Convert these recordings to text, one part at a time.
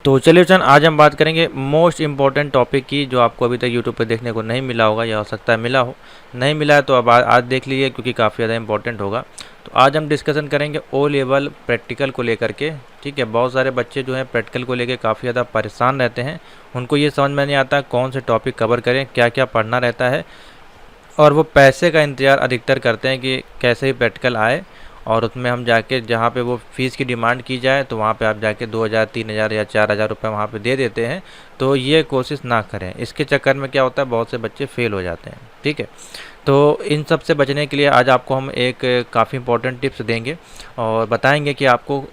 तो चलिए चंद आज हम बात करेंगे मोस्ट इम्पॉर्टेंट टॉपिक की, जो आपको अभी तक यूट्यूब पे देखने को नहीं मिला होगा या हो सकता है मिला हो। नहीं मिला है तो अब आज देख लीजिए, क्योंकि काफ़ी ज़्यादा इंपॉर्टेंट होगा। तो आज हम डिस्कशन करेंगे ओ लेवल प्रैक्टिकल को लेकर के। ठीक है, बहुत सारे बच्चे जो हैं प्रैक्टिकल को लेकर काफ़ी ज़्यादा परेशान रहते हैं। उनको ये समझ में नहीं आता कौन से टॉपिक कवर करें, क्या क्या पढ़ना रहता है, और वो पैसे का इंतज़ार अधिकतर करते हैं कि कैसे ही प्रैक्टिकल आए और उसमें हम जाके जहाँ पे वो फ़ीस की डिमांड की जाए तो वहाँ पे आप जाके 2000 3000 या 4000 रुपये वहाँ पे दे देते हैं। तो ये कोशिश ना करें, इसके चक्कर में क्या होता है बहुत से बच्चे फेल हो जाते हैं। ठीक है, तो इन सब से बचने के लिए आज आपको हम एक काफ़ी इंपॉर्टेंट टिप्स देंगे और बताएंगे कि आपको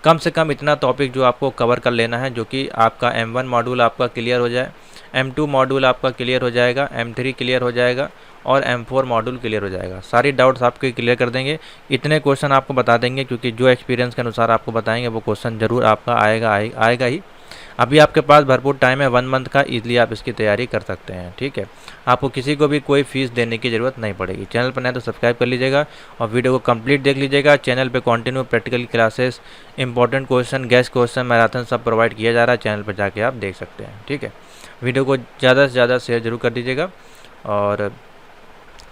कम से कम इतना टॉपिक जो आपको कवर कर लेना है, जो कि आपका M1 मॉड्यूल आपका क्लियर हो जाए, M2 मॉड्यूल आपका क्लियर हो जाएगा, M3 क्लियर हो जाएगा और M4 मॉड्यूल क्लियर हो जाएगा। सारी डाउट्स आपके क्लियर कर देंगे। इतने क्वेश्चन आपको बता देंगे, क्योंकि जो एक्सपीरियंस के अनुसार आपको बताएंगे वो क्वेश्चन ज़रूर आपका आएगा ही। अभी आपके पास भरपूर टाइम है 1 मंथ का, इजीली आप इसकी तैयारी कर सकते हैं। ठीक है, आपको किसी को भी कोई फीस देने की ज़रूरत नहीं पड़ेगी। चैनल पर नए तो सब्सक्राइब कर लीजिएगा और वीडियो को कंप्लीट देख लीजिएगा। चैनल पे continue practical classes, important question, guest question, marathon सब प्रोवाइड किया जा रहा है। चैनल पर जाके आप देख सकते हैं। ठीक है, वीडियो को ज़्यादा से ज़्यादा शेयर जरूर कर दीजिएगा। और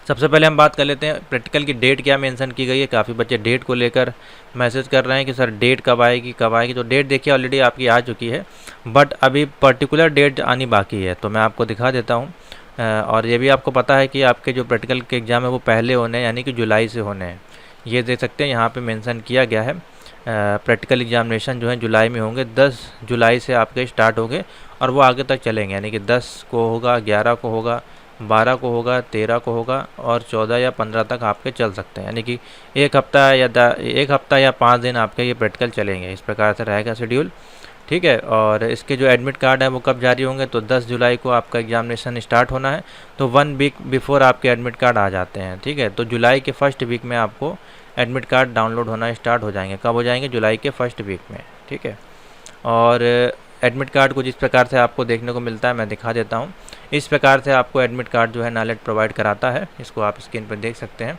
सबसे पहले हम बात कर लेते हैं प्रैक्टिकल की डेट क्या मेंशन की गई है। काफ़ी बच्चे डेट को लेकर मैसेज कर रहे हैं कि सर डेट कब आएगी कब आएगी। तो डेट देखिए ऑलरेडी आपकी आ चुकी है, बट अभी पर्टिकुलर डेट आनी बाकी है। तो मैं आपको दिखा देता हूँ। और ये भी आपको पता है कि आपके जो प्रैक्टिकल के एग्ज़ाम है वो पहले होने हैं, यानी कि जुलाई से होने हैं। ये देख सकते हैं यहाँ पर मेंशन किया गया है। प्रैक्टिकल एग्जामिनेशन जो है जुलाई में होंगे, 10 जुलाई से आपके स्टार्ट होंगे और वो आगे तक चलेंगे। यानी कि 10 को होगा, 11 को होगा, 12 को होगा, 13 को होगा और 14 या 15 तक आपके चल सकते हैं। यानी कि एक हफ्ता या 5 दिन आपके ये प्रैक्टिकल चलेंगे। इस प्रकार से रहेगा शेड्यूल। ठीक है, और इसके जो एडमिट कार्ड है वो कब जारी होंगे, तो 10 जुलाई को आपका एग्जामिनेशन स्टार्ट होना है, तो 1 वीक बिफोर आपके एडमिट कार्ड आ जाते हैं। ठीक है, तो जुलाई के फर्स्ट वीक में आपको एडमिट कार्ड डाउनलोड होना स्टार्ट हो जाएंगे। कब हो जाएंगे, जुलाई के फर्स्ट वीक में। ठीक है, और एडमिट कार्ड को जिस प्रकार से आपको देखने को मिलता है मैं दिखा देता हूँ। इस प्रकार से आपको एडमिट कार्ड जो है नालेट प्रोवाइड कराता है। इसको आप स्क्रीन पर देख सकते हैं।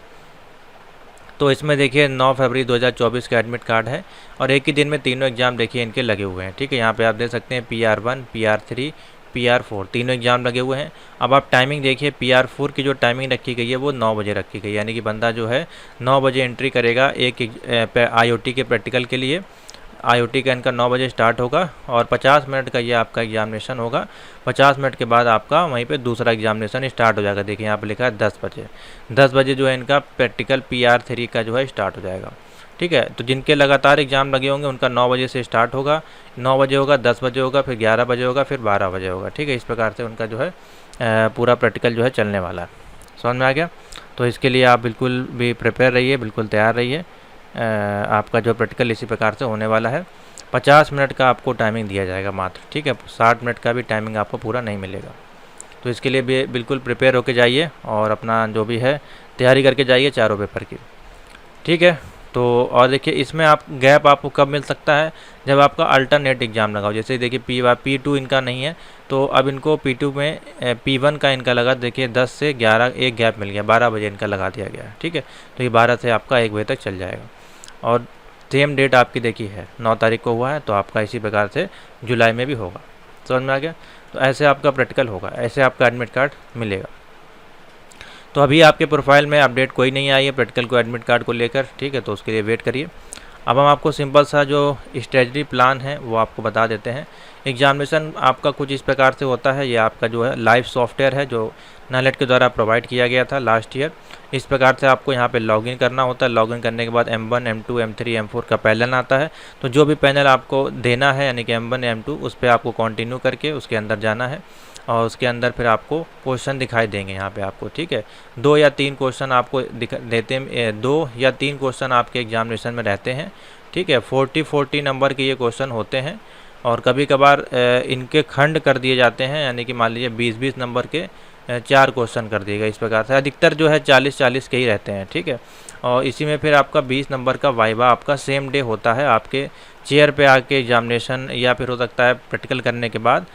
तो इसमें देखिए 9 फरवरी 2024 का एडमिट कार्ड है और एक ही दिन में तीनों एग्जाम देखिए इनके लगे हुए हैं। ठीक है, यहाँ पे आप देख सकते हैं PR1, PR3, PR4 तीनों एग्जाम लगे हुए हैं। अब आप टाइमिंग देखिए, PR4 की जो टाइमिंग रखी गई है वो 9 बजे रखी गई है। यानी कि बंदा जो है 9 बजे एंट्री करेगा एक IoT के प्रैक्टिकल के लिए। IoT का इनका 9 बजे स्टार्ट होगा और 50 मिनट का ये आपका एग्जामिनेशन होगा। 50 मिनट के बाद आपका वहीं पे दूसरा एग्जामिनेशन स्टार्ट हो जाएगा। देखिए यहाँ पे लिखा है 10 बजे। 10 बजे जो है इनका प्रैक्टिकल PR3 का जो है स्टार्ट हो जाएगा। ठीक है, तो जिनके लगातार एग्जाम लगे होंगे उनका 9 बजे से स्टार्ट होगा, 9 बजे होगा, 10 बजे होगा, फिर 11 बजे होगा, फिर 12 बजे होगा। ठीक है, इस प्रकार से उनका जो है पूरा प्रैक्टिकल जो है चलने वाला है। समझ में आ गया? तो इसके लिए आप बिल्कुल भी प्रिपेयर रहिए, बिल्कुल तैयार रहिए। आपका जो प्रैक्टिकल इसी प्रकार से होने वाला है। 50 मिनट का आपको टाइमिंग दिया जाएगा मात्र। ठीक है, 60 मिनट का भी टाइमिंग आपको पूरा नहीं मिलेगा। तो इसके लिए भी बिल्कुल प्रिपेयर होके जाइए और अपना जो भी है तैयारी करके जाइए चारों पेपर की। ठीक है, तो और देखिए इसमें आप गैप आपको कब मिल सकता है, जब आपका अल्टरनेट एग्ज़ाम लगा हो। जैसे देखिए P2 इनका नहीं है, तो अब इनको P2 में P1 का इनका लगा। देखिए 10 से 11 एक गैप मिल गया, 12 बजे इनका लगा दिया गया। ठीक है, तो ये 12 से आपका 1 बजे तक चल जाएगा। और सेम डेट आपकी देखी है 9 तारीख को हुआ है, तो आपका इसी प्रकार से जुलाई में भी होगा। समझ में आ गया? तो ऐसे आपका प्रैक्टिकल होगा, ऐसे आपका एडमिट कार्ड मिलेगा। तो अभी आपके प्रोफाइल में अपडेट कोई नहीं आई है प्रैक्टिकल को एडमिट कार्ड को लेकर। ठीक है, तो उसके लिए वेट करिए। अब हम आपको सिंपल सा जो स्ट्रेटजी प्लान है वो आपको बता देते हैं। एग्जामिनेशन आपका कुछ इस प्रकार से होता है। ये आपका जो है लाइव सॉफ्टवेयर है जो नालेट के द्वारा प्रोवाइड किया गया था लास्ट ईयर। इस प्रकार से आपको यहाँ पे लॉगिन करना होता है। लॉगिन करने के बाद M1, M2, M3, M4 का पैनल आता है। तो जो भी पैनल आपको देना है, यानी कि M1, M2, उस पर आपको कंटिन्यू करके उसके अंदर जाना है और उसके अंदर फिर आपको क्वेश्चन दिखाई देंगे यहाँ पे आपको। ठीक है, 2 या 3 क्वेश्चन आपको देते हैं, 2 या 3 क्वेश्चन आपके एग्जामिनेशन में रहते हैं। ठीक है, 40 नंबर के ये क्वेश्चन होते हैं और कभी कभार इनके खंड कर दिए जाते हैं। यानी कि मान लीजिए 20 नंबर के 4 क्वेश्चन कर दिएगा। इस प्रकार से अधिकतर जो है 40 के ही रहते हैं। ठीक है, और इसी में फिर आपका 20 नंबर का वाइवा आपका सेम डे होता है। आपके चेयर पे आके एग्जामिनेशन, या फिर हो सकता है प्रैक्टिकल करने के बाद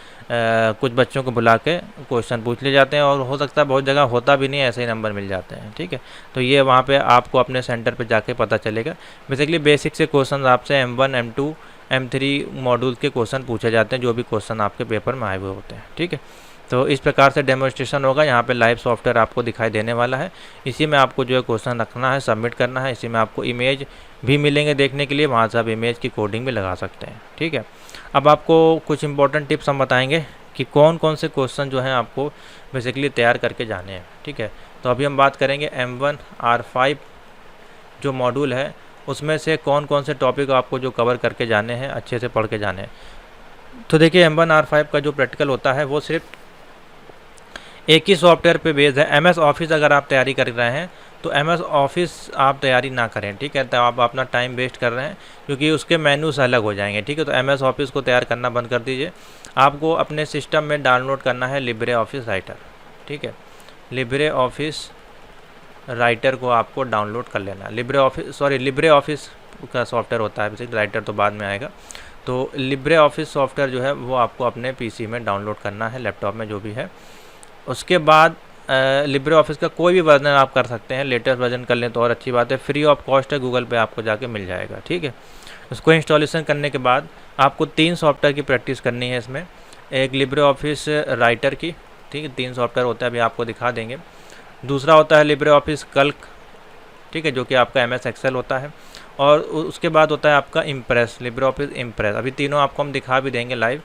कुछ बच्चों को बुला के क्वेश्चन पूछ ले जाते हैं, और हो सकता है बहुत जगह होता भी नहीं, ऐसे ही नंबर मिल जाते हैं। ठीक है, तो ये वहाँ पे आपको अपने सेंटर पे जाके पता चलेगा। बेसिकली बेसिक से क्वेश्चन आपसे M1, M2 M3 मॉड्यूल के क्वेश्चन पूछे जाते हैं, जो भी क्वेश्चन आपके पेपर में आए हुए होते हैं। ठीक है, तो इस प्रकार से डेमोन्स्ट्रेशन होगा। यहाँ पे लाइव सॉफ्टवेयर आपको दिखाई देने वाला है, इसी में आपको जो है क्वेश्चन रखना है, सबमिट करना है। इसी में आपको इमेज भी मिलेंगे देखने के लिए, वहाँ से आप इमेज की कोडिंग भी लगा सकते हैं। ठीक है, अब आपको कुछ इंपॉर्टेंट टिप्स हम बताएंगे कि कौन कौन से क्वेश्चन जो हैं आपको बेसिकली तैयार करके जाने हैं। ठीक है, तो अभी हम बात करेंगे M1R5 जो मॉड्यूल है उसमें से कौन कौन से टॉपिक आपको जो कवर करके जाने हैं, अच्छे से पढ़ के जाने हैं। तो देखिए M1R5 का जो प्रैक्टिकल होता है वो सिर्फ एक ही सॉफ्टवेयर पे बेस्ड है। MS ऑफिस अगर आप तैयारी कर रहे हैं तो MS ऑफिस आप तैयारी ना करें। ठीक है, तो आप अपना टाइम वेस्ट कर रहे हैं, क्योंकि उसके मेन्यूज अलग हो जाएंगे। ठीक है, तो MS ऑफिस को तैयार करना बंद कर दीजिए। आपको अपने सिस्टम में डाउनलोड करना है लिब्रे ऑफिस राइटर। ठीक है, लिब्रे ऑफिस राइटर को आपको डाउनलोड कर लेना है। लिब्रे ऑफिस का सॉफ्टवेयर होता है, बेसिकली राइटर तो बाद में आएगा। तो लिब्रे ऑफिस सॉफ्टवेयर जो है वो आपको अपने PC में डाउनलोड करना है, लैपटॉप में जो भी है। उसके बाद लिब्रे ऑफिस का कोई भी वर्जन आप कर सकते हैं, लेटेस्ट वर्जन कर लें तो और अच्छी बात है। फ्री ऑफ कॉस्ट है, गूगल पे आपको जाके मिल जाएगा। ठीक है, उसको इंस्टॉलेशन करने के बाद आपको 3 सॉफ्टवेयर की प्रैक्टिस करनी है इसमें। एक लिब्रे ऑफिस राइटर की, ठीक है, 3 सॉफ्टवेयर होता है, अभी आपको दिखा देंगे। दूसरा होता है लिब्रे ऑफिस कल्क, ठीक है, जो कि आपका MS एक्सेल होता है। और उसके बाद होता है आपका इम्प्रेस, लिब्रे ऑफिस इम्प्रेस। अभी तीनों आपको हम दिखा भी देंगे लाइव।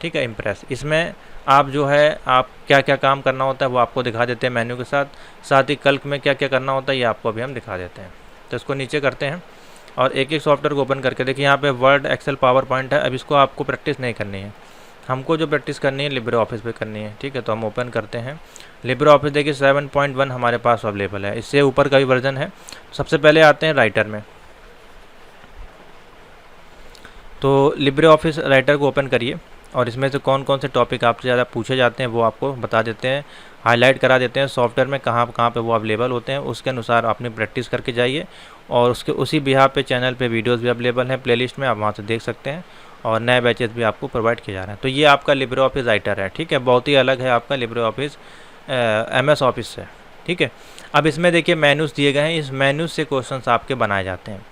ठीक है, इम्प्रेस, इसमें आप जो है आप क्या क्या काम करना होता है वो आपको दिखा देते हैं मेन्यू के साथ। साथ ही कल्क में क्या क्या करना होता है ये आपको अभी हम दिखा देते हैं। तो इसको नीचे करते हैं और एक एक सॉफ्टवेयर को ओपन करके देखिए, यहाँ पे वर्ड, एक्सेल, पावर पॉइंट है। अब इसको आपको प्रैक्टिस नहीं करनी है, हमको जो प्रैक्टिस करनी है लिब्रे ऑफिस पे करनी है। ठीक है, तो हम ओपन करते हैं लिब्रे ऑफिस। देखिए 7.1 हमारे पास अवेलेबल है, इससे ऊपर का भी वर्जन है। सबसे पहले आते हैं राइटर में। तो लिब्रे ऑफिस राइटर को ओपन करिए और इसमें से कौन कौन से टॉपिक आपसे ज़्यादा पूछे जाते हैं वो आपको बता देते हैं, हाईलाइट करा देते हैं सॉफ्टवेयर में, कहाँ कहाँ पे वो अवेलेबल होते हैं। उसके अनुसार अपनी प्रैक्टिस करके जाइए और उसी बिहार पे चैनल पे वीडियोस भी अवेलेबल हैं प्लेलिस्ट में, आप वहाँ से देख सकते हैं। और नए बैचेस भी आपको प्रोवाइड किए जा रहे हैं। तो ये आपका लिब्रे ऑफिस राइटर है। ठीक है, बहुत ही अलग है आपका लिब्रे ऑफिस MS ऑफिस से। ठीक है, अब इसमें देखिए मेन्यूज़ दिए गए हैं, इस मेन्यूज़ से क्वेश्चन आपके बनाए जाते हैं।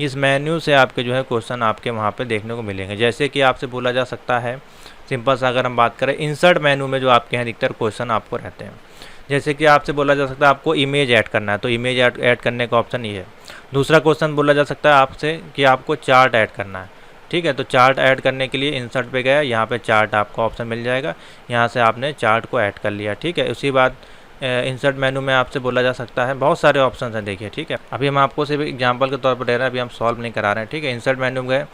इस मेन्यू से आपके जो है क्वेश्चन आपके वहाँ पे देखने को मिलेंगे। जैसे कि आपसे बोला जा सकता है, सिंपल सा अगर हम बात करें, इंसर्ट मेन्यू में जो आपके यहाँ अधिकतर क्वेश्चन आपको रहते हैं। जैसे कि आपसे बोला जा सकता है आपको इमेज ऐड करना है, तो इमेज ऐड करने का ऑप्शन ये है। दूसरा क्वेश्चन बोला जा सकता है आपसे कि आपको चार्ट ऐड करना है। ठीक है, तो चार्ट ऐड करने के लिए इंसर्ट पे गया, यहाँ पे चार्ट आपका ऑप्शन मिल जाएगा, यहाँ से आपने चार्ट को ऐड कर लिया। ठीक है, उसी बात इंसर्ट मेनू में आपसे बोला जा सकता है, बहुत सारे ऑप्शन हैं देखिए। ठीक है, अभी हम आपको सिर्फ एग्जांपल के तौर पर दे रहे हैं, अभी हम सॉल्व नहीं करा रहे हैं। ठीक है, इंसर्ट मेनू में गए,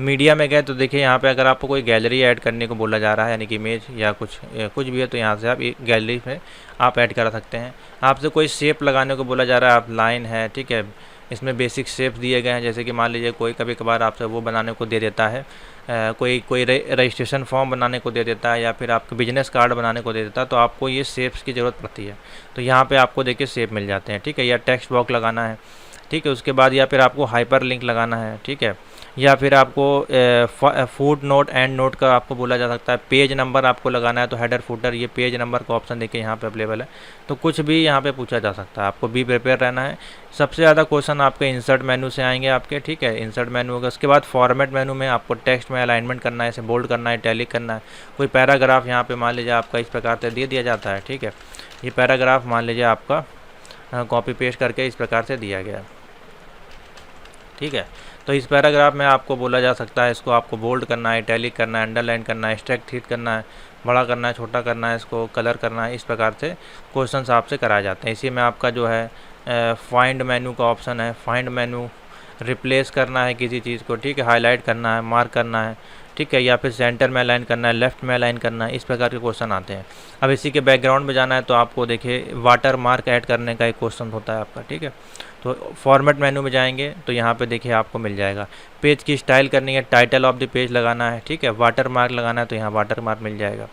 मीडिया में गए, तो देखिए यहाँ पे अगर आपको कोई गैलरी ऐड करने को बोला जा रहा है, यानी कि इमेज या कुछ भी है, तो यहाँ से आप गैलरी में आप ऐड करा सकते हैं। आपसे कोई शेप लगाने को बोला जा रहा है, आप लाइन है, ठीक है, इसमें बेसिक शेप्स दिए गए हैं। जैसे कि मान लीजिए कोई कभी कभार आपसे वो बनाने को दे देता है, कोई रजिस्ट्रेशन फॉर्म बनाने को दे देता है, या फिर आपको बिजनेस कार्ड बनाने को दे देता है, तो आपको ये शेप्स की ज़रूरत पड़ती है। तो यहाँ पे आपको देखिए शेप मिल जाते हैं। ठीक है, या टेक्स्ट बॉक्स लगाना है, ठीक है, उसके बाद या फिर आपको हाइपर लिंक लगाना है। ठीक है, या फिर आपको फुट नोट एंड नोट का आपको बोला जा सकता है, पेज नंबर आपको लगाना है, तो हेडर फुटर, ये पेज नंबर का ऑप्शन देखिए यहाँ पे अवेलेबल है। तो कुछ भी यहाँ पे पूछा जा सकता है, आपको भी प्रिपेयर रहना है। सबसे ज़्यादा क्वेश्चन आपके इंसर्ट मेनू से आएंगे आपके। ठीक है, इंसर्ट मेनू होगा, उसके बाद फॉर्मेट मेनू में आपको टेक्स्ट में अलाइनमेंट करना है, इसे बोल्ड करना है, टैलिक करना है। कोई पैराग्राफ यहाँ पे मान लीजिए आपका इस प्रकार से दे दिया जाता है। ठीक है, ये पैराग्राफ मान लीजिए आपका कॉपी पेस्ट करके इस प्रकार से दिया गया। ठीक है, तो इस पैराग्राफ में आपको बोला जा सकता है, इसको आपको बोल्ड करना है, टैलिक करना है, अंडरलाइन करना है, स्ट्रेक हिट करना है, बड़ा करना है, छोटा करना है, इसको कलर करना है। इस प्रकार से क्वेश्चंस आपसे कराए जाते हैं। इसी में आपका जो है फाइंड मेनू का ऑप्शन है, फाइंड मेनू रिप्लेस करना है किसी चीज़ को। ठीक है, हाईलाइट करना है, मार्क करना है, ठीक है, या फिर सेंटर में अलाइन करना है, लेफ्ट में अलाइन करना है, इस प्रकार के क्वेश्चन आते हैं। अब इसी के बैकग्राउंड में जाना है तो आपको देखिए वाटर मार्क ऐड करने का एक क्वेश्चन होता है आपका। ठीक है, तो फॉर्मेट मेनू में जाएंगे तो यहाँ पे देखिए आपको मिल जाएगा, पेज की स्टाइल करनी है, टाइटल ऑफ द पेज लगाना है। ठीक है, वाटर मार्क लगाना है तो यहाँ वाटर मार्क मिल जाएगा,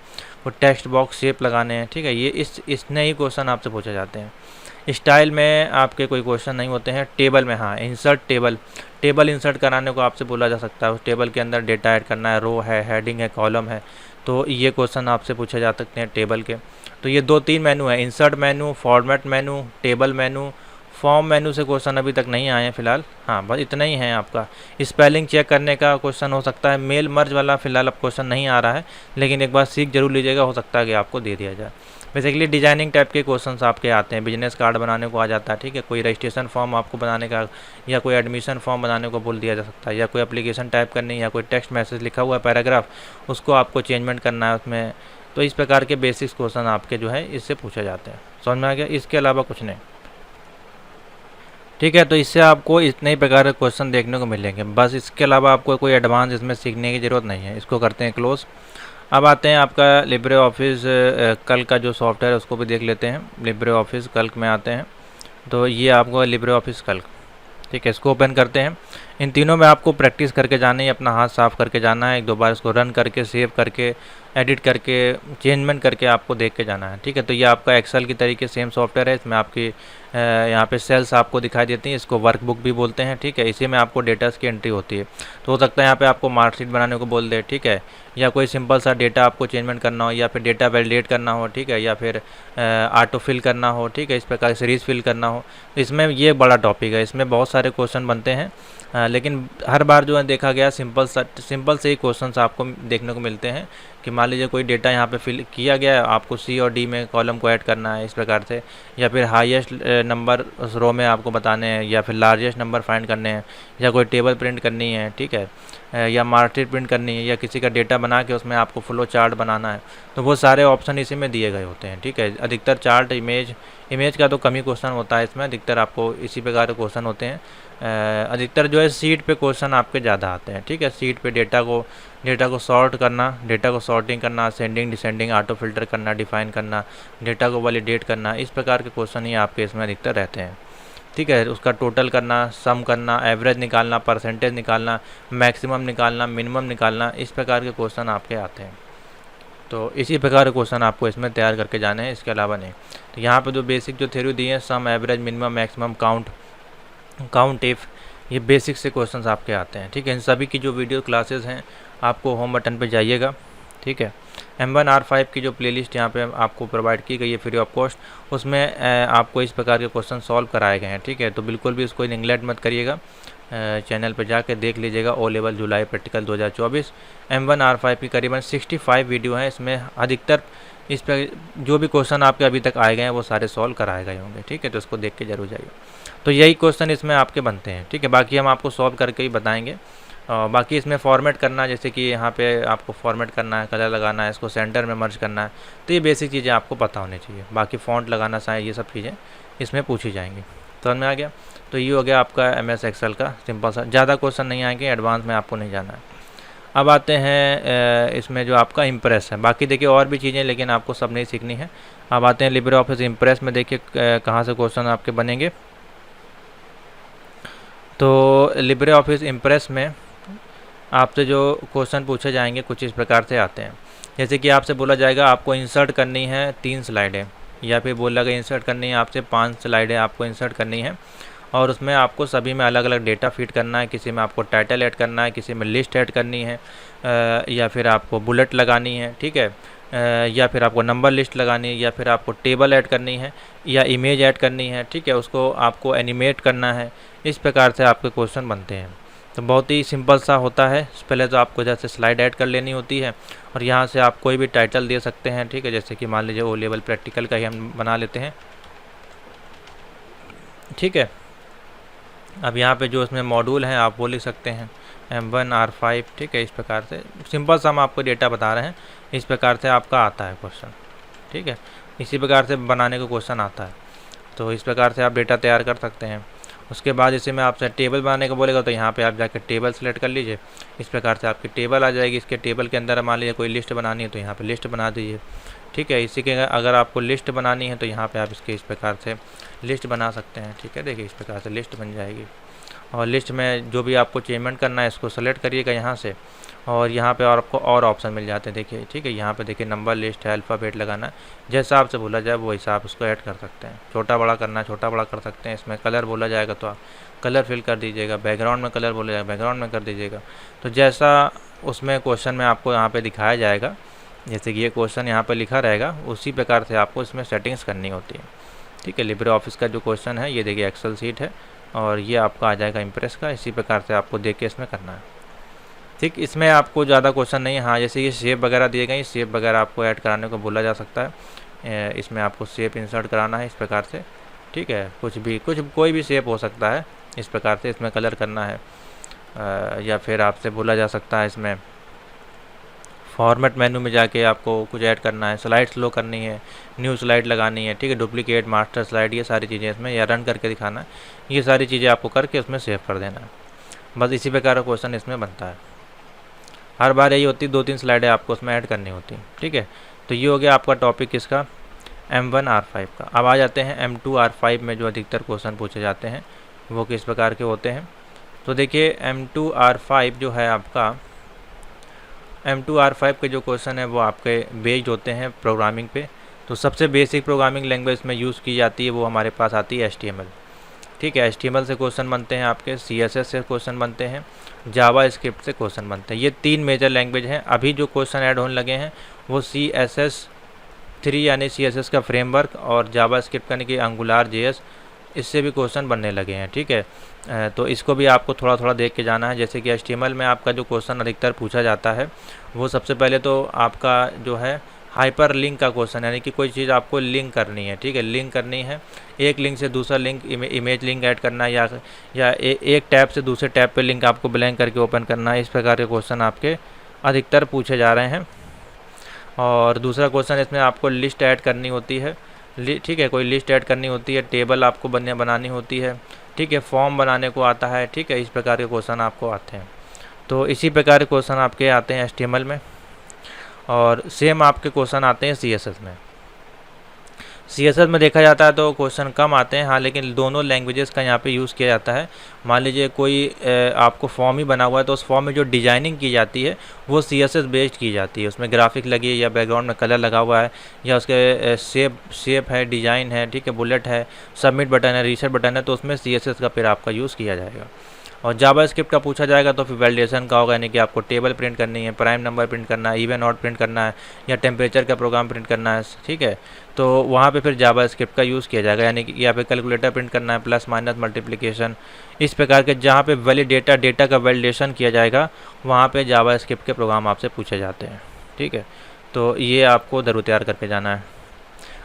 और टेक्स्ट बॉक्स शेप लगाने हैं। ठीक है, ये इसने ही क्वेश्चन आपसे पूछे जाते हैं। स्टाइल में आपके कोई क्वेश्चन नहीं होते हैं। टेबल में हाँ, इंसर्ट टेबल इंसर्ट कराने को आपसे बोला जा सकता है। उस टेबल के अंदर डेटा ऐड करना है, रो है, हेडिंग है, कॉलम है, तो ये क्वेश्चन आपसे पूछे जा सकते हैं टेबल के। तो ये 2-3 मेनू है, इंसर्ट मेनू, फॉर्मेट मेनू, टेबल मेनू, फॉर्म मेनू से क्वेश्चन अभी तक नहीं आए हैं फ़िलहाल। हाँ, बस इतना ही है आपका। स्पेलिंग चेक करने का क्वेश्चन हो सकता है, मेल मर्ज वाला फ़िलहाल अब क्वेश्चन नहीं आ रहा है, लेकिन एक बार सीख जरूर लीजिएगा, हो सकता है कि आपको दे दिया जाए। बेसिकली डिजाइनिंग टाइप के क्वेश्चंस आपके आते हैं, बिजनेस कार्ड बनाने को आ जाता है, ठीक है, कोई रजिस्ट्रेशन फॉर्म आपको बनाने का या कोई एडमिशन फॉर्म बनाने को बोल दिया जा सकता है, या कोई एप्लीकेशन टाइप करनी, या कोई टेक्स्ट मैसेज लिखा हुआ है पैराग्राफ, उसको आपको चेंजमेंट करना है उसमें। तो इस प्रकार के बेसिक्स क्वेश्चन आपके जो है इससे पूछे जाते हैं। समझ में आ गया? इसके अलावा कुछ नहीं, ठीक है। तो इससे आपको इतने ही प्रकार के क्वेश्चन देखने को मिलेंगे, बस इसके अलावा आपको कोई एडवांस इसमें सीखने की ज़रूरत नहीं है। इसको करते हैं क्लोज। अब आते हैं आपका लिब्रे ऑफिस कैल्क का जो सॉफ्टवेयर है उसको भी देख लेते हैं। लिब्रे ऑफिस कैल्क में आते हैं, तो ये आपको लिब्रे ऑफिस कैल्क, ठीक है, इसको ओपन करते हैं। इन तीनों में आपको प्रैक्टिस करके जाना है, अपना हाथ साफ़ करके जाना है, एक दो बार इसको रन करके, सेव करके, एडिट करके, चेंजमेंट करके आपको देख के जाना है, ठीक है। तो ये आपका एक्सेल की तरीके सेम सॉफ्टवेयर है। इसमें आपकी यहाँ पे सेल्स आपको दिखाई देती हैं, इसको वर्कबुक भी बोलते हैं, ठीक है। इसी में आपको डेटास की एंट्री होती है। तो हो सकता है यहाँ पे आपको मार्कशीट बनाने को बोल दे, ठीक है, या कोई सिंपल सा डेटा आपको चेंजमेंट करना हो, या फिर डेटा वैलिडेट करना हो, ठीक है, या फिर ऑटो फिल करना हो, ठीक है, इस प्रकार सीरीज फिल करना हो। इसमें ये बड़ा टॉपिक है, इसमें बहुत सारे क्वेश्चन बनते हैं, लेकिन हर बार जो है देखा गया सिंपल से ही क्वेश्चंस आपको देखने को मिलते हैं कि मान लीजिए कोई डेटा यहाँ पे फिल किया गया है, आपको सी और डी में कॉलम को ऐड करना है इस प्रकार से, या फिर हाईएस्ट नंबर उस रो में आपको बताने हैं, या फिर लार्जेस्ट नंबर फाइंड करने हैं, या कोई टेबल प्रिंट करनी है, ठीक है, या मार्कशीट प्रिंट करनी है, या किसी का डेटा बना के उसमें आपको फ्लो चार्ट बनाना है। तो वो सारे ऑप्शन इसी में दिए गए होते हैं, ठीक है। अधिकतर चार्ट, इमेज का तो कम ही क्वेश्चन होता है इसमें, अधिकतर आपको इसी प्रकार के क्वेश्चन होते हैं। अधिकतर जो है सीट पे क्वेश्चन आपके ज़्यादा आते हैं, ठीक है। सीट पे डेटा को सॉर्ट करना, डेटा को सॉर्टिंग करना, असेंडिंग डिसेंडिंग ऑटो फिल्टर करना, डिफाइन करना, डेटा को वैलिडेट करना, इस प्रकार के क्वेश्चन ही आपके इसमें अधिकतर रहते हैं, ठीक है। उसका टोटल करना, सम करना, एवरेज निकालना, परसेंटेज निकालना, मैक्सिमम निकालना, मिनिमम निकालना, इस प्रकार के क्वेश्चन आपके आते हैं। तो इसी प्रकार के क्वेश्चन आपको इसमें तैयार करके जाने हैं, इसके अलावा नहीं। तो यहाँ पे जो बेसिक जो थ्योरी दी है, sum, average, minimum, maximum, count if, ये बेसिक से क्वेश्चंस आपके आते हैं, ठीक है। इन सभी की जो वीडियो क्लासेस हैं आपको होम बटन पे जाइएगा, ठीक है। M1R5 की जो प्लेलिस्ट यहाँ पे आपको प्रोवाइड की गई है फ्री ऑफ कॉस्ट, उसमें आपको इस प्रकार के क्वेश्चन सॉल्व कराए गए हैं, ठीक है। तो बिल्कुल भी इसको निगलेक्ट मत करिएगा, चैनल पे जाके देख लीजिएगा। ओ लेवल जुलाई प्रैक्टिकल 2024 M1R5 की करीबन 65 वीडियो हैं, इसमें अधिकतर इस पर जो भी क्वेश्चन आपके अभी तक आए गए हैं वो सारे सॉल्व कराए गए होंगे, ठीक है। तो इसको देख के जरूर जाइए। तो यही क्वेश्चन इसमें आपके बनते हैं, ठीक है। बाकी हम आपको सॉल्व करके ही बताएंगे। बाकी इसमें फॉर्मेट करना, जैसे कि यहाँ पे आपको फॉर्मेट करना है, कलर लगाना है, इसको सेंटर में मर्ज करना है, तो ये बेसिक चीज़ें आपको पता होनी चाहिए। बाकी फ़ॉन्ट लगाना साइज, ये सब चीज़ें इसमें पूछी जाएंगी। समझ में आ गया? तो ये हो गया आपका MS एक्सेल का सिंपल सा, ज़्यादा क्वेश्चन नहीं आएंगे, एडवांस में आपको नहीं जाना है। अब आते हैं इसमें जो आपका इम्प्रेस है। बाकी देखिए और भी चीज़ें, लेकिन आपको सब नहीं सीखनी है। अब आते हैं लिब्रे ऑफिस इम्प्रेस में, देखिए कहाँ से क्वेश्चन आपके बनेंगे। तो लिब्रे ऑफिस इम्प्रेस में आपसे जो क्वेश्चन पूछे जाएंगे कुछ इस प्रकार से आते हैं। जैसे कि आपसे बोला जाएगा आपको इंसर्ट करनी है 3 स्लाइडें, या फिर बोला गया इंसर्ट करनी है आपसे 5 स्लाइडें आपको इंसर्ट करनी है, और उसमें आपको सभी में अलग अलग डेटा फीड करना है। किसी में आपको टाइटल ऐड करना है, किसी में लिस्ट ऐड करनी है, या फिर आपको बुलेट लगानी है, ठीक है, या फिर आपको नंबर लिस्ट लगानी है, या फिर आपको टेबल ऐड करनी है, या इमेज ऐड करनी है, ठीक है, उसको आपको एनिमेट करना है। इस प्रकार से आपके क्वेश्चन बनते हैं। तो बहुत ही सिंपल सा होता है। पहले तो आपको जैसे स्लाइड ऐड कर लेनी होती है, और यहाँ से आप कोई भी टाइटल दे सकते हैं, ठीक है। जैसे कि मान लीजिए ओ लेवल प्रैक्टिकल का ही हम बना लेते हैं, ठीक है। अब यहाँ पे जो इसमें मॉड्यूल हैं आप वो लिख सकते हैं M1R5, ठीक है। इस प्रकार से सिंपल सा हम आपको डेटा बता रहे हैं, इस प्रकार से आपका आता है क्वेश्चन, ठीक है। इसी प्रकार से बनाने का क्वेश्चन आता है। तो इस प्रकार से आप डेटा तैयार कर सकते हैं। उसके बाद जैसे मैं आपसे टेबल बनाने का बोलेगा, तो यहाँ पे आप जाकर टेबल सेलेक्ट कर लीजिए। इस प्रकार से आपकी टेबल आ जाएगी। इसके टेबल के अंदर मान लीजिए कोई लिस्ट बनानी है, तो यहाँ पे लिस्ट बना दीजिए, ठीक है। इसी के अगर आपको लिस्ट बनानी है तो यहाँ पे आप इसके इस प्रकार से लिस्ट बना सकते हैं, ठीक है। देखिए इस प्रकार से लिस्ट बन जाएगी, और लिस्ट में जो भी आपको चेंजमेंट करना है इसको सेलेक्ट करिएगा यहाँ से, और यहाँ पे और आपको और ऑप्शन मिल जाते हैं, देखिए, ठीक है। यहाँ पे देखिए नंबर लिस्ट है, अल्फ़ाबेट लगाना है, जैसा आपसे बोला जाए वो हिसाब उसको ऐड कर सकते हैं। छोटा बड़ा करना है, छोटा बड़ा कर सकते हैं। इसमें कलर बोला जाएगा तो आप कलर फिल कर दीजिएगा, बैकग्राउंड में कलर बोला जाएगा बैकग्राउंड में कर दीजिएगा। तो जैसा उसमें क्वेश्चन में आपको यहाँ पर दिखाया जाएगा, जैसे कि ये क्वेश्चन यहाँ पर लिखा रहेगा, उसी प्रकार से आपको इसमें सेटिंग्स करनी होती है, ठीक है। लिब्रे ऑफिस का जो क्वेश्चन है ये देखिए एक्सेल सीट है और ये आपका आ जाएगा इम्प्रेस का। इसी प्रकार से आपको देख के इसमें करना है, ठीक। इसमें आपको ज़्यादा क्वेश्चन नहीं है। हाँ, जैसे ये शेप वगैरह दिए गए, शेप वगैरह आपको ऐड कराने को बोला जा सकता है। इसमें आपको शेप इंसर्ट कराना है इस प्रकार से, ठीक है। कोई भी शेप हो सकता है इस प्रकार से। इसमें कलर करना है या फिर आपसे बोला जा सकता है इसमें फॉर्मेट मेनू में जाके आपको कुछ ऐड करना है, स्लाइड स्लो करनी है, न्यू स्लाइड लगानी है, ठीक है, डुप्लीकेट, मास्टर स्लाइड, ये सारी चीज़ें इसमें या रन करके दिखाना है। ये सारी चीज़ें आपको करके उसमें सेव कर देना है। बस इसी प्रकार का क्वेश्चन इसमें बनता है। हर बार यही होती है, 2-3 स्लाइडें आपको उसमें ऐड करनी होती, ठीक है। तो ये हो गया आपका टॉपिक किसका, M1 R5 का। अब आ जाते हैं M2 R5 में जो अधिकतर क्वेश्चन पूछे जाते हैं वो किस प्रकार के होते हैं। तो देखिए M2 R5 जो है आपका, M2 R5 के जो क्वेश्चन है वो आपके बेस्ड होते हैं प्रोग्रामिंग पे। तो सबसे बेसिक प्रोग्रामिंग लैंग्वेज में यूज़ की जाती है वो हमारे पास आती है HTML, ठीक है। HTML से क्वेश्चन बनते हैं आपके, CSS से क्वेश्चन बनते हैं, जावा स्क्रिप्ट से क्वेश्चन बनते हैं। ये 3 मेजर लैंग्वेज हैं। अभी जो क्वेश्चन ऐड होने लगे हैं वो CSS3 यानी CSS का फ्रेमवर्क और जावा स्क्रिप्ट यानी कि एंगुलर JS, इससे भी क्वेश्चन बनने लगे हैं, ठीक है। तो इसको भी आपको थोड़ा थोड़ा देख के जाना है। जैसे कि HTML में आपका जो क्वेश्चन अधिकतर पूछा जाता है वो सबसे पहले तो आपका जो है हाइपर लिंक का क्वेश्चन, यानी कि कोई चीज़ आपको लिंक करनी है, ठीक है, लिंक करनी है, एक लिंक से दूसरा लिंक, इमेज लिंक ऐड करना है या एक टैब से दूसरे टैब पे लिंक आपको ब्लैंक करके ओपन करना है। इस प्रकार के क्वेश्चन आपके अधिकतर पूछे जा रहे हैं। और दूसरा क्वेश्चन इसमें आपको लिस्ट ऐड करनी होती है, ठीक है, कोई लिस्ट ऐड करनी होती है, टेबल आपको बनानी होती है, ठीक है, फॉर्म बनाने को आता है, ठीक है। इस प्रकार के क्वेश्चन आपको आते हैं। तो इसी प्रकार के क्वेश्चन आपके आते हैं HTML में और सेम आपके क्वेश्चन आते हैं CSS में। CSS में देखा जाता है तो क्वेश्चन कम आते हैं, हाँ, लेकिन दोनों लैंग्वेजेस का यहाँ पे यूज़ किया जाता है। मान लीजिए कोई आपको फॉर्म ही बना हुआ है तो उस फॉर्म में जो डिजाइनिंग की जाती है वो CSS बेस्ड की जाती है। उसमें ग्राफिक लगी है या बैकग्राउंड में कलर लगा हुआ है या उसके शेप है, डिज़ाइन है, ठीक है, बुलेट है, सबमिट बटन है, रीसेट बटन है, तो उसमें CSS का फिर आपका यूज़ किया जाएगा। और जावा स्क्रिप्ट का पूछा जाएगा तो फिर वैलिडेशन का होगा, यानी कि आपको टेबल प्रिंट करनी है, प्राइम नंबर प्रिंट करना है, इवन ऑड प्रिंट करना है या टेम्परेचर का प्रोग्राम प्रिंट करना है, ठीक है। तो वहाँ पे फिर जावा स्क्रिप्ट का यूज़ किया जाएगा, यानी कि यहाँ पे कैलकुलेटर प्रिंट करना है, प्लस माइनस मल्टीप्लिकेशन, इस प्रकार के जहाँ पे वैलिड डेटा का वैलिडेशन किया जाएगा वहाँ पे जावा स्क्रिप्ट के प्रोग्राम आपसे पूछे जाते हैं, ठीक है। तो ये आपको ज़रूर तैयार करके जाना है।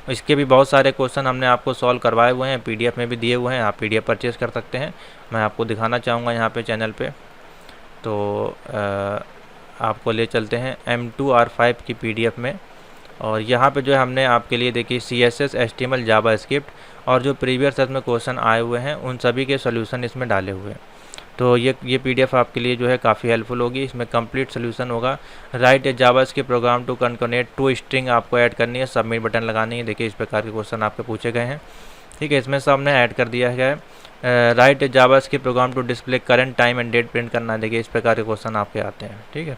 इसके भी बहुत सारे क्वेश्चन हमने आपको सॉल्व करवाए हुए हैं, PDF में भी दिए हुए हैं, आप PDF परचेज़ कर सकते हैं। मैं आपको दिखाना चाहूँगा यहाँ पे चैनल पे। तो आपको ले चलते हैं M2 R5 की PDF में और यहाँ पे जो है हमने आपके लिए देखिए CSS, HTML, जावा स्क्रिप्ट और जो प्रीवियस में क्वेश्चन आए हुए हैं उन सभी के सोल्यूशन इसमें डाले हुए हैं। तो ये PDF आपके लिए जो है काफ़ी हेल्पफुल होगी। इसमें कंप्लीट सोल्यूशन होगा। राइट ए जावा के program to connect to string आपको ऐड करनी है, सबमिट बटन लगानी है। देखिए इस प्रकार के क्वेश्चन आपके पूछे गए हैं, ठीक है। इसमें सब हमने ऐड कर दिया है। राइट ए जावा के program to display current time and date print करना है। देखिए इस प्रकार के क्वेश्चन आपके आते हैं, ठीक है।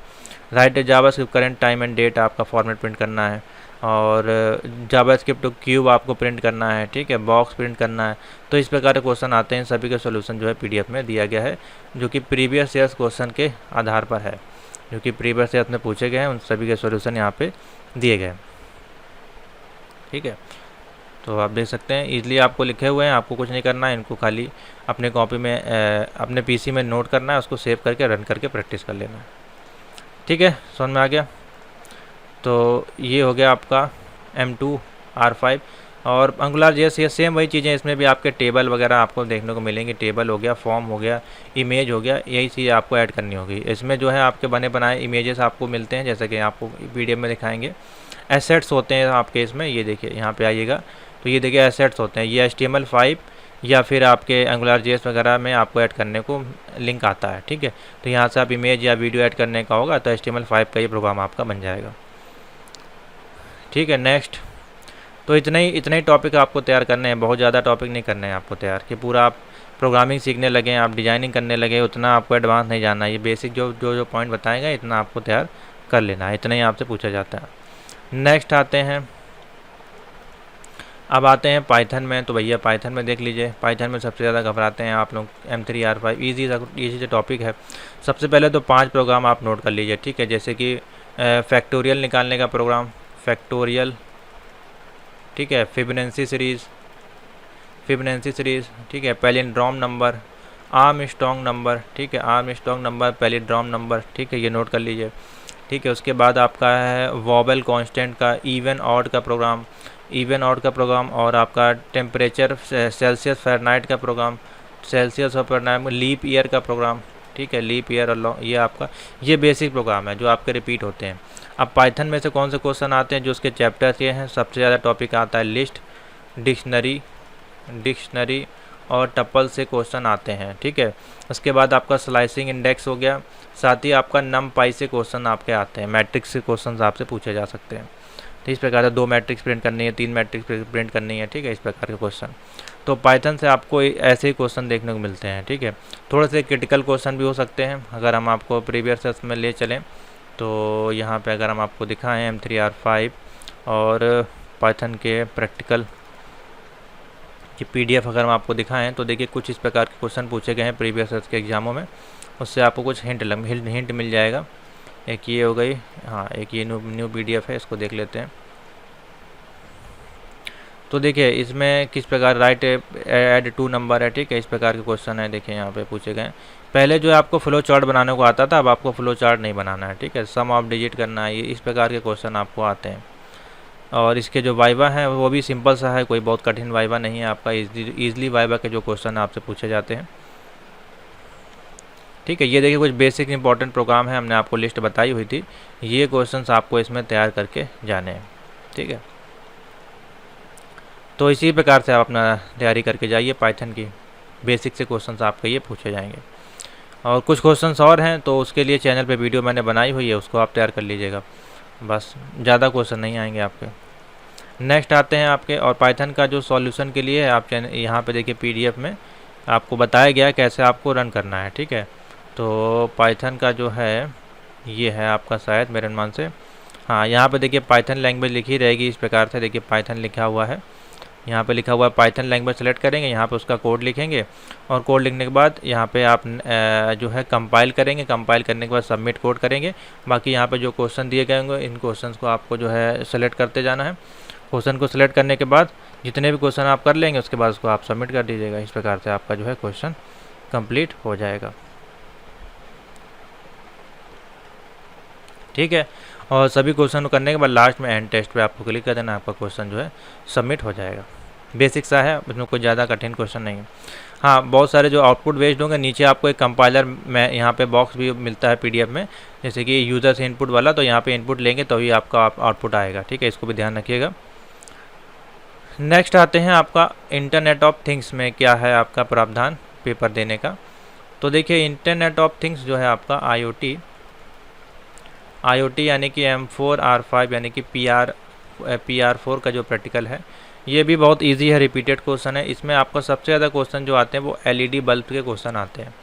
राइट ए जावा के करंट टाइम एंड डेट आपका फॉर्मेट प्रिंट करना है और जावा स्क्रिप्ट क्यूब आपको प्रिंट करना है, ठीक है, बॉक्स प्रिंट करना है। तो इस प्रकार के क्वेश्चन आते हैं। सभी के सोल्यूशन जो है PDF में दिया गया है, जो कि प्रीवियस ईयर्स क्वेश्चन के आधार पर है, जो कि प्रीवियस ईयर्स में पूछे गए हैं उन सभी के सोल्यूशन यहाँ पे दिए गए हैं, ठीक है। तो आप देख सकते हैं ईजिली आपको लिखे हुए हैं, आपको कुछ नहीं करना है, इनको खाली अपने कॉपी में अपने PC में नोट करना है, उसको सेव करके रन करके प्रैक्टिस कर लेना है, ठीक है। समझ में आ गया। तो ये हो गया आपका M2 R5 और एंगुलर JS, ये सेम वही चीज़ें, इसमें भी आपके टेबल वगैरह आपको देखने को मिलेंगे। टेबल हो गया, फॉर्म हो गया, इमेज हो गया, यही चीज़ आपको ऐड करनी होगी। इसमें जो है आपके बने बनाए इमेजेस आपको मिलते हैं, जैसे कि आपको PDF में दिखाएंगे। एसेट्स होते हैं आपके इसमें, ये देखिए यहाँ पे आइएगा तो ये देखिए एसेट्स होते हैं। ये HTML5 या फिर आपके एंगुलर JS वगैरह में आपको ऐड करने को लिंक आता है, ठीक है। तो यहाँ से आप इमेज या वीडियो ऐड करने का होगा तो HTML5 का ये प्रोग्राम आपका बन जाएगा, ठीक है। नेक्स्ट, तो इतने ही टॉपिक आपको तैयार करने हैं, बहुत ज़्यादा टॉपिक नहीं करने हैं आपको तैयार कि पूरा आप प्रोग्रामिंग सीखने लगे, आप डिजाइनिंग करने लगे, उतना आपको एडवांस नहीं जाना है। ये बेसिक जो पॉइंट बताएगा इतना आपको तैयार कर लेना है, इतना ही आपसे पूछा जाता है। नेक्स्ट आते हैं, अब आते हैं पाइथन में। तो भैया पाइथन में देख लीजिए, पाइथन में सबसे ज़्यादा घबराते हैं आप लोग। M3 R5 ईजी से टॉपिक है। सबसे पहले तो 5 प्रोग्राम आप नोट कर लीजिए, ठीक है। जैसे कि फैक्टोरियल निकालने का प्रोग्राम, फैक्टोरियल, ठीक है, फिबोनाची सीरीज़, फिबोनाची सीरीज, ठीक है, पैलिंड्रोम नंबर, आर्मस्ट्रॉन्ग नंबर, ठीक है, आर्मस्ट्रॉन्ग नंबर, पैलिंड्रोम नंबर, ठीक है, ये नोट कर लीजिए। ठीक है, उसके बाद आपका है वोबल कांस्टेंट का, इवन ऑड का प्रोग्राम, इवन ऑड का प्रोग्राम, और आपका टेम्परेचर सेल्सियस फ़ारेनहाइट का प्रोग्राम, सेल्सियस और फ़ारेनहाइट, लीप ईयर का प्रोग्राम, ठीक है, लीप ईयर और ये आपका ये बेसिक प्रोग्राम है जो आपके रिपीट होते हैं। अब पाइथन में से कौन से क्वेश्चन आते हैं जो उसके चैप्टर्स ये हैं, सबसे ज़्यादा टॉपिक आता है लिस्ट, डिक्शनरी और टपल से क्वेश्चन आते हैं। ठीक है, उसके बाद आपका स्लाइसिंग इंडेक्स हो गया, साथ ही आपका नमपाई से क्वेश्चन आपके आते हैं, मैट्रिक्स से क्वेश्चन आपसे पूछे जा सकते हैं। तो इस प्रकार से 2 मैट्रिक्स प्रिंट करनी है, 3 मैट्रिक्स प्रिंट करनी है, ठीक है, इस प्रकार के क्वेश्चन। तो पाइथन से आपको ऐसे ही क्वेश्चन देखने को मिलते हैं। ठीक है, थोड़े से क्रिटिकल क्वेश्चन भी हो सकते हैं अगर हम आपको प्रीवियस ईयर्स में ले चलें। तो यहाँ पे अगर हम आपको दिखाएं M3R5 और पाइथन के प्रैक्टिकल की PDF अगर हम आपको दिखाएं तो देखिए कुछ इस प्रकार के क्वेश्चन पूछे गए हैं प्रीवियस ईयर्स के एग्जामों में, उससे आपको कुछ हिंट मिल जाएगा। एक ये हो गई, हाँ एक ये न्यू PDF है, इसको देख लेते हैं। तो देखिए इसमें किस प्रकार राइट ऐड 2 नंबर है, ठीक है, इस प्रकार के क्वेश्चन है। देखिए यहाँ पे पूछे गए, पहले जो है आपको फ्लो चार्ट बनाने को आता था, अब आपको फ्लो चार्ट नहीं बनाना है। ठीक है, सम ऑफ डिजिट करना है, ये इस प्रकार के क्वेश्चन आपको आते हैं। और इसके जो वाइवा है वो भी सिंपल सा है, कोई बहुत कठिन वाइवा नहीं है आपका, ईजिली वाइवा के जो क्वेश्चन आपसे पूछे जाते हैं। ठीक है, ये देखिए कुछ बेसिक इंपॉर्टेंट प्रोग्राम है, हमने आपको लिस्ट बताई हुई थी, ये क्वेश्चंस आपको इसमें तैयार करके जाने हैं। ठीक है, तो इसी प्रकार से आप अपना तैयारी करके जाइए, पाइथन की बेसिक से क्वेश्चंस आपके ये पूछे जाएंगे। और कुछ क्वेश्चंस और हैं तो उसके लिए चैनल पे वीडियो मैंने बनाई हुई है, उसको आप तैयार कर लीजिएगा, बस ज़्यादा क्वेश्चन नहीं आएंगे आपके। नेक्स्ट आते हैं आपके, और पाइथन का जो सॉल्यूशन के लिए आप चैनल यहाँ पे देखिए PDF में आपको बताया गया है कैसे आपको रन करना है। ठीक है, तो पाइथन का जो है ये है आपका शायद मेरे अनुमान से, हाँ यहाँ पे देखिए पाइथन लैंग्वेज लिखी रहेगी इस प्रकार से, देखिए पाइथन लिखा हुआ है, यहाँ पे लिखा हुआ है पाइथन लैंग्वेज सेलेक्ट करेंगे, यहाँ पे उसका कोड लिखेंगे, और कोड लिखने के बाद यहाँ पे आप जो है कंपाइल करेंगे, कंपाइल करने के बाद सबमिट कोड करेंगे। बाकी यहाँ पे जो क्वेश्चन दिए गए होंगे इन क्वेश्चंस को आपको जो है सेलेक्ट करते जाना है। क्वेश्चन को सिलेक्ट करने के बाद जितने भी क्वेश्चन आप कर लेंगे उसके बाद उसको आप सबमिट कर दीजिएगा, इस प्रकार से आपका जो है क्वेश्चन कंप्लीट हो जाएगा। ठीक है, और सभी क्वेश्चन करने के बाद लास्ट में एंड टेस्ट पे आपको क्लिक कर देना, आपका क्वेश्चन जो है सबमिट हो जाएगा। बेसिक सा है, इसमें कोई ज़्यादा कठिन क्वेश्चन नहीं है। हाँ, बहुत सारे जो आउटपुट बेस्ड होंगे, नीचे आपको एक कंपाइलर में यहाँ पे बॉक्स भी मिलता है PDF में, जैसे कि यूज़र से इनपुट वाला, तो यहाँ पे इनपुट लेंगे तभी आपका आउटपुट आएगा। ठीक है, इसको भी ध्यान रखिएगा। नेक्स्ट आते हैं आपका इंटरनेट ऑफ थिंग्स में क्या है आपका प्रावधान पेपर देने का। तो देखिए इंटरनेट ऑफ थिंग्स जो है आपका IoT यानी कि M4R5 यानी कि PR4 का जो प्रैक्टिकल है, ये भी बहुत इजी है, रिपीटेड क्वेश्चन है। इसमें आपका सबसे ज़्यादा क्वेश्चन जो आते हैं वो LED बल्ब के क्वेश्चन आते हैं,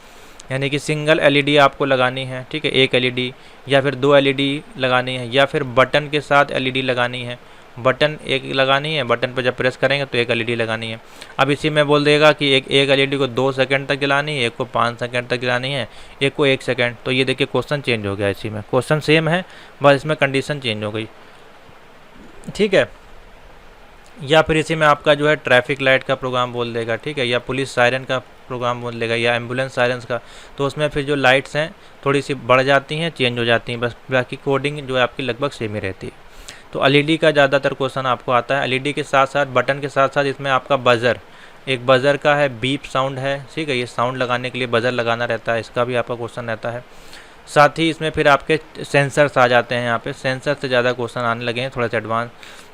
यानी कि सिंगल LED आपको लगानी है। ठीक है, एक LED या फिर 2 LED लगानी है, या फिर बटन के साथ LED लगानी है, बटन एक लगानी है, बटन पर जब प्रेस करेंगे तो एक LED लगानी है। अब इसी में बोल देगा कि एक LED को 2 सेकंड तक जलानी है, एक को 5 सेकंड तक जलानी है, एक को 1 सेकंड। तो ये देखिए क्वेश्चन चेंज हो गया, इसी में क्वेश्चन सेम है, बस इसमें कंडीशन चेंज हो गई। ठीक है, या फिर इसी में आपका जो है ट्रैफिक लाइट का प्रोग्राम बोल देगा, ठीक है, या पुलिस सायरन का प्रोग्राम बोल देगा, या एम्बुलेंस सायरन्स का। तो उसमें फिर जो लाइट्स हैं थोड़ी सी बढ़ जाती हैं, चेंज हो जाती हैं, बस बाकी कोडिंग जो है आपकी लगभग सेम ही रहती है। तो LED का ज़्यादातर क्वेश्चन आपको आता है। LED के साथ साथ बटन के साथ साथ इसमें आपका बज़र, एक बज़र का है, बीप साउंड है, ठीक है, ये साउंड लगाने के लिए बज़र लगाना रहता है, इसका भी आपका क्वेश्चन रहता है। साथ ही इसमें फिर आपके सेंसर्स आ जाते हैं, यहाँ पे सेंसर से ज़्यादा क्वेश्चन आने लगे हैं, थोड़ा सा एडवांस,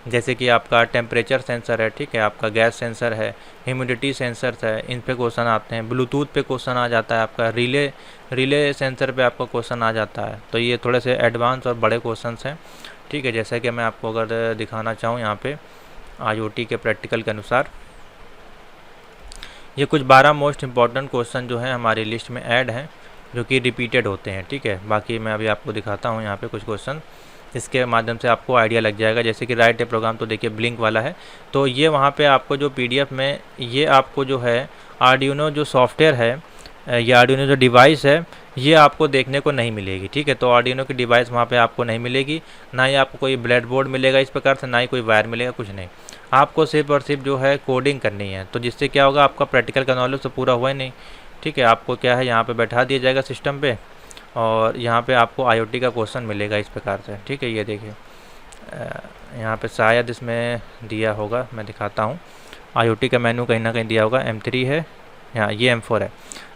जैसे कि आपका टेम्परेचर सेंसर है, ठीक है, आपका गैस सेंसर है, ह्यूमिडिटी सेंसर्स है, इन पे क्वेश्चन आते हैं। ब्लूटूथ पे क्वेश्चन आ जाता है आपका, रिले सेंसर पे आपका क्वेश्चन आ जाता है। तो ये थोड़े से एडवांस और बड़े क्वेश्चन हैं। ठीक है, जैसा कि मैं आपको अगर दिखाना चाहूँ यहाँ पे IoT के प्रैक्टिकल के अनुसार, ये कुछ 12 मोस्ट इम्पॉर्टेंट क्वेश्चन जो हैं हमारी लिस्ट में ऐड हैं, जो कि रिपीटेड होते हैं। ठीक है, बाकी मैं अभी आपको दिखाता हूँ यहाँ पे कुछ क्वेश्चन, इसके माध्यम से आपको आइडिया लग जाएगा। जैसे कि राइट ए प्रोग्राम, तो देखिए ब्लिंक वाला है, तो ये वहाँ पे आपको जो PDF में ये आपको जो है आर्डिनो जो सॉफ्टवेयर है या आर्डिनो जो डिवाइस है, ये आपको देखने को नहीं मिलेगी। ठीक है, तो आर्डिनो की डिवाइस वहाँ पे आपको नहीं मिलेगी, ना ही आपको कोई ब्रेड बोर्ड मिलेगा इस प्रकार से, ना ही कोई वायर मिलेगा, कुछ नहीं। आपको सिर्फ और सिर्फ जो है कोडिंग करनी है। तो जिससे क्या होगा, आपका प्रैक्टिकल का नॉलेज तो पूरा हुआ ही नहीं। ठीक है, आपको क्या है, यहाँ पे बैठा दिया जाएगा सिस्टम पे, और यहाँ पे आपको आईओटी का क्वेश्चन मिलेगा इस प्रकार से। ठीक है, ये देखिए यहाँ पे शायद इसमें दिया होगा, मैं दिखाता हूँ। आईओटी का मेनू कहीं ना कहीं दिया होगा, M3 है, यहाँ ये M4 है।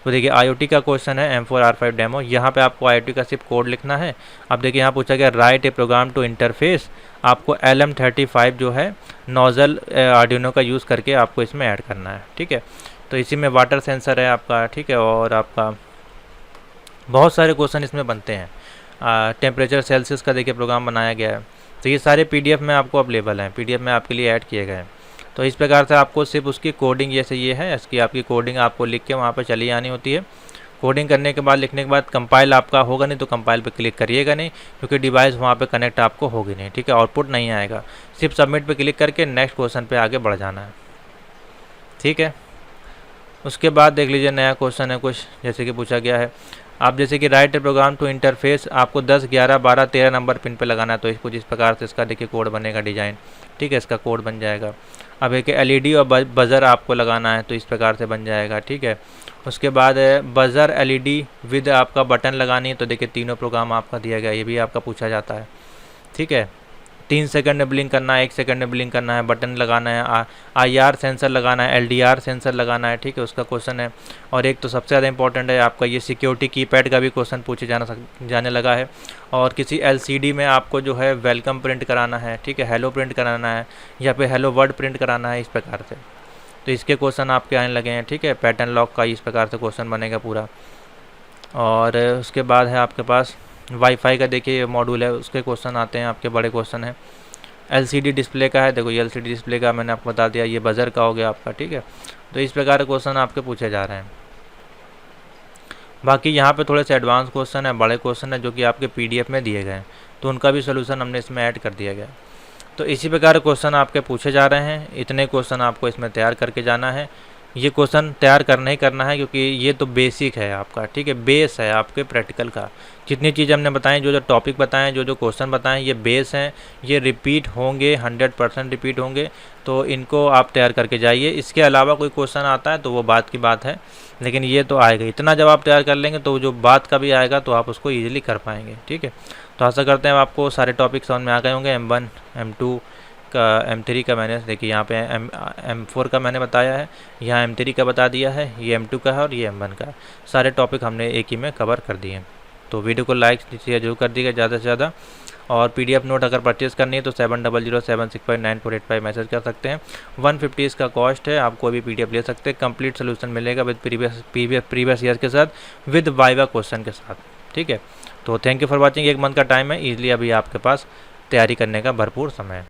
तो देखिए आईओटी का क्वेश्चन है M4R5 डेमो। यहाँ पे आपको आईओटी का सिर्फ कोड लिखना है। अब देखिए यहाँ पूछा गया write a program to interface, आपको LM35 जो है नोजल आर्डिनो का यूज़ करके आपको इसमें ऐड करना है। ठीक है, तो इसी में वाटर सेंसर है आपका। ठीक है, और आपका बहुत सारे क्वेश्चन इसमें बनते हैं। टेम्परेचर सेल्सियस का देखिए प्रोग्राम बनाया गया है। तो ये सारे PDF में आपको अवेलेबल हैं, PDF में आपके लिए ऐड किए गए हैं। तो इस प्रकार से आपको सिर्फ उसकी कोडिंग जैसे ये है, इसकी आपकी कोडिंग आपको लिख के वहाँ पर चली आनी होती है। कोडिंग करने के बाद, लिखने के बाद कंपाइल आपका होगा नहीं, तो कंपाइल पे क्लिक करिएगा नहीं, क्योंकि डिवाइस वहाँ पे कनेक्ट आपको होगी नहीं। ठीक है, आउटपुट नहीं आएगा। सिर्फ सबमिट पे क्लिक करके नेक्स्ट क्वेश्चन पे आगे बढ़ जाना है। ठीक है, उसके बाद देख लीजिए नया क्वेश्चन है कुछ, जैसे कि पूछा गया है आप जैसे कि राइट प्रोग्राम टू इंटरफेस, आपको 10, 11, 12, 13 नंबर पिन पे लगाना है। तो इसको जिस प्रकार से इसका देखिए कोड बनेगा, डिज़ाइन। ठीक है, इसका कोड बन जाएगा। अब एक LED और बज़र आपको लगाना है, तो इस प्रकार से बन जाएगा। ठीक है, उसके बाद बज़र, LED विद आपका बटन लगानी है। तो देखिए तीनों प्रोग्राम आपका दिया गया, ये भी आपका पूछा जाता है। ठीक है, 3 सेकंड में ब्लिंक करना है, 1 सेकंड में ब्लिंक करना है, बटन लगाना है, IR सेंसर लगाना है, LDR सेंसर लगाना है। ठीक है, उसका क्वेश्चन है। और एक तो सबसे ज़्यादा इंपॉर्टेंट है आपका ये सिक्योरिटी कीपैड का भी क्वेश्चन पूछे जाने लगा है। और किसी LCD में आपको जो है वेलकम प्रिंट कराना है। ठीक है, हेलो प्रिंट कराना है, या फिर हेलो वर्ड प्रिंट कराना है, इस प्रकार से। तो इसके क्वेश्चन आपके आने लगे हैं। ठीक है, पैटर्न लॉक का इस प्रकार से क्वेश्चन बनेगा पूरा। और उसके बाद है आपके पास वाईफाई का, देखिए मॉड्यूल है, उसके क्वेश्चन आते हैं आपके, बड़े क्वेश्चन हैं। LCD डिस्प्ले का है, देखो ये LCD डिस्प्ले का मैंने आपको बता दिया। ये बज़र का हो गया आपका। ठीक है, तो इस प्रकार के क्वेश्चन आपके पूछे जा रहे हैं। बाकी यहाँ पे थोड़े से एडवांस क्वेश्चन है, बड़े क्वेश्चन है, जो कि आपके PDF में दिए गए हैं, तो उनका भी सोल्यूशन हमने इसमें ऐड कर दिया गया। तो इसी प्रकार के क्वेश्चन आपके पूछे जा रहे हैं। इतने क्वेश्चन आपको इसमें तैयार करके जाना है। ये क्वेश्चन तैयार करना ही करना है, क्योंकि ये तो बेसिक है आपका। ठीक है, बेस है आपके प्रैक्टिकल का। जितनी चीज़ हमने बताई, जो टॉपिक बताएं, जो क्वेश्चन बताएं, ये बेस हैं। ये रिपीट होंगे, 100% रिपीट होंगे। तो इनको आप तैयार करके जाइए। इसके अलावा कोई क्वेश्चन आता है तो वो बात की बात है, लेकिन ये तो आएगा। इतना जब आप तैयार कर लेंगे तो जो बात का भी आएगा तो आप उसको ईजिली कर पाएंगे। ठीक है, तो आशा करते हैं आपको सारे टॉपिक समझ में आ गए होंगे। M1, M2 का, M3 का मैंने देखिए यहाँ पे M4 का मैंने बताया है, यहाँ M3 का बता दिया है, ये M2 का है और ये M1 का। सारे टॉपिक हमने एक ही में कवर कर दिए हैं। तो वीडियो को लाइक शेयर जरूर कर दीजिएगा ज़्यादा से ज़्यादा। और PDF नोट अगर परचेज़ करनी है तो 7007659485 मैसेज कर सकते हैं। 150 इसका कॉस्ट है, आप कोई भी PDF ले सकते हैं। कंप्लीट सोल्यूशन मिलेगा विद प्रीवियस ईयर के साथ, विद वाइवा क्वेश्चन के साथ। ठीक है, तो thank you for watching. 1 month का टाइम है, ईजिली अभी आपके पास तैयारी करने का भरपूर समय है।